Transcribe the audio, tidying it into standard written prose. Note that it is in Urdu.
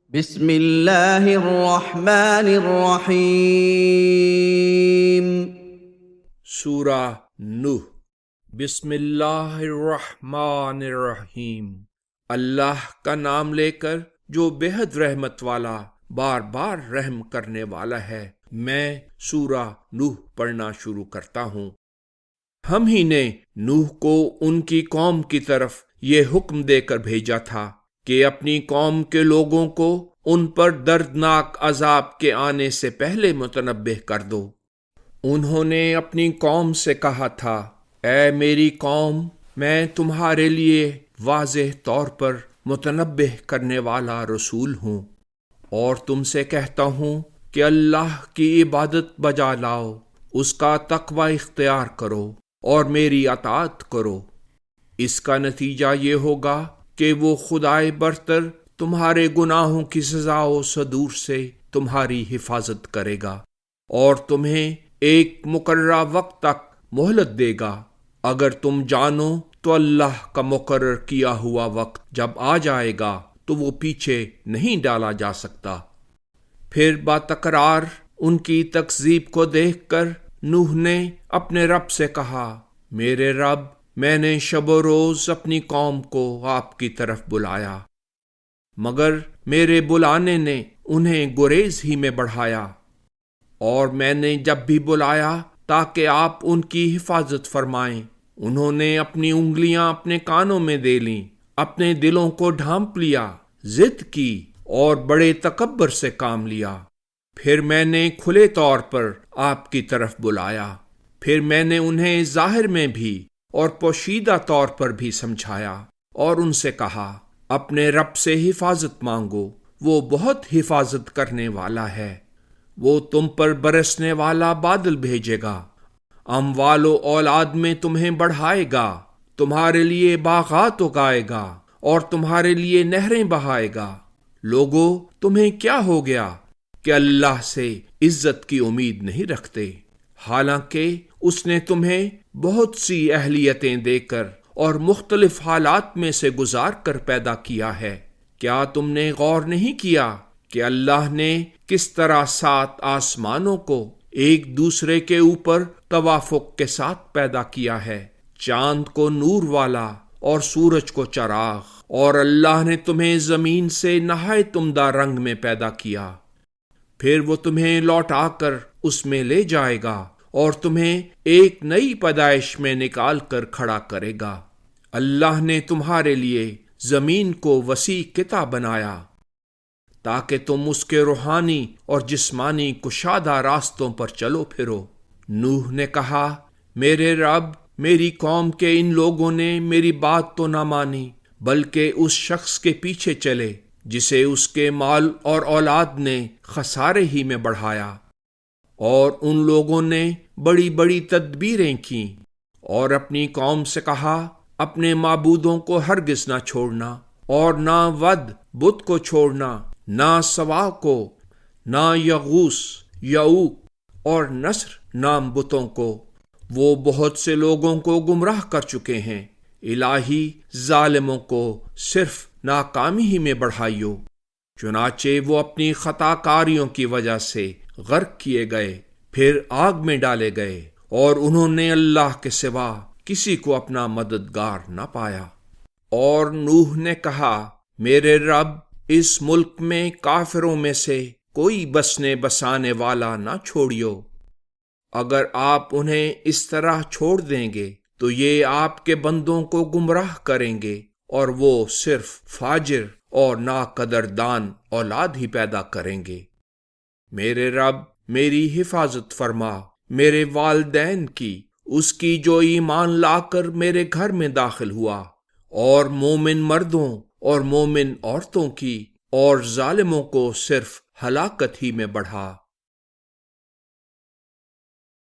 بسم اللہ الرحمن الرحیم۔ سورہ نوح۔ بسم اللہ الرحمن الرحیم، اللہ کا نام لے کر جو بے حد رحمت والا بار بار رحم کرنے والا ہے۔ میں سورہ نوح پڑھنا شروع کرتا ہوں۔ ہم ہی نے نوح کو ان کی قوم کی طرف یہ حکم دے کر بھیجا تھا کہ اپنی قوم کے لوگوں کو ان پر دردناک عذاب کے آنے سے پہلے متنبہ کر دو۔ انہوں نے اپنی قوم سے کہا تھا، اے میری قوم، میں تمہارے لیے واضح طور پر متنبہ کرنے والا رسول ہوں، اور تم سے کہتا ہوں کہ اللہ کی عبادت بجا لاؤ، اس کا تقوی اختیار کرو اور میری اطاعت کرو۔ اس کا نتیجہ یہ ہوگا کہ وہ خدائے برتر تمہارے گناہوں کی سزا و صدور سے تمہاری حفاظت کرے گا، اور تمہیں ایک مقررہ وقت تک مہلت دے گا۔ اگر تم جانو تو اللہ کا مقرر کیا ہوا وقت جب آ جائے گا تو وہ پیچھے نہیں ڈالا جا سکتا۔ پھر باتکرار ان کی تکذیب کو دیکھ کر نوح نے اپنے رب سے کہا، میرے رب، میں نے شب و روز اپنی قوم کو آپ کی طرف بلایا، مگر میرے بلانے نے انہیں گریز ہی میں بڑھایا، اور میں نے جب بھی بلایا تاکہ آپ ان کی حفاظت فرمائیں، انہوں نے اپنی انگلیاں اپنے کانوں میں دے لیں، اپنے دلوں کو ڈھانپ لیا، ضد کی اور بڑے تکبر سے کام لیا۔ پھر میں نے کھلے طور پر آپ کی طرف بلایا، پھر میں نے انہیں ظاہر میں بھی اور پوشیدہ طور پر بھی سمجھایا، اور ان سے کہا، اپنے رب سے حفاظت مانگو، وہ بہت حفاظت کرنے والا ہے۔ وہ تم پر برسنے والا بادل بھیجے گا، اموال و اولاد میں تمہیں بڑھائے گا، تمہارے لیے باغات اگائے گا اور تمہارے لیے نہریں بہائے گا۔ لوگو، تمہیں کیا ہو گیا کہ اللہ سے عزت کی امید نہیں رکھتے، حالانکہ اس نے تمہیں بہت سی اہلیتیں دے کر اور مختلف حالات میں سے گزار کر پیدا کیا ہے۔ کیا تم نے غور نہیں کیا کہ اللہ نے کس طرح 7 آسمانوں کو ایک دوسرے کے اوپر توافق کے ساتھ پیدا کیا ہے، چاند کو نور والا اور سورج کو چراغ، اور اللہ نے تمہیں زمین سے نہایت عمدہ رنگ میں پیدا کیا۔ پھر وہ تمہیں لوٹا کر اس میں لے جائے گا اور تمہیں ایک نئی پیدائش میں نکال کر کھڑا کرے گا۔ اللہ نے تمہارے لیے زمین کو وسیع قطع بنایا تاکہ تم اس کے روحانی اور جسمانی کشادہ راستوں پر چلو پھرو۔ نوح نے کہا، میرے رب، میری قوم کے ان لوگوں نے میری بات تو نہ مانی، بلکہ اس شخص کے پیچھے چلے جسے اس کے مال اور اولاد نے خسارے ہی میں بڑھایا، اور ان لوگوں نے بڑی بڑی تدبیریں کیں، اور اپنی قوم سے کہا، اپنے معبودوں کو ہرگز نہ چھوڑنا، اور نہ ود بت کو چھوڑنا، نہ سوا کو، نہ یغوث، یعوق اور نصر نام بتوں کو، وہ بہت سے لوگوں کو گمراہ کر چکے ہیں۔ الہی، ظالموں کو صرف ناکامی ہی میں بڑھائیو۔ چنانچہ وہ اپنی خطا کاریوں کی وجہ سے غرق کیے گئے، پھر آگ میں ڈالے گئے، اور انہوں نے اللہ کے سوا کسی کو اپنا مددگار نہ پایا۔ اور نوح نے کہا، میرے رب، اس ملک میں کافروں میں سے کوئی بسنے بسانے والا نہ چھوڑیو۔ اگر آپ انہیں اس طرح چھوڑ دیں گے تو یہ آپ کے بندوں کو گمراہ کریں گے، اور وہ صرف فاجر اور ناقدردان اولاد ہی پیدا کریں گے۔ میرے رب، میری حفاظت فرما، میرے والدین کی، اس کی جو ایمان لا کر میرے گھر میں داخل ہوا، اور مومن مردوں اور مومن عورتوں کی، اور ظالموں کو صرف ہلاکت ہی میں بڑھا۔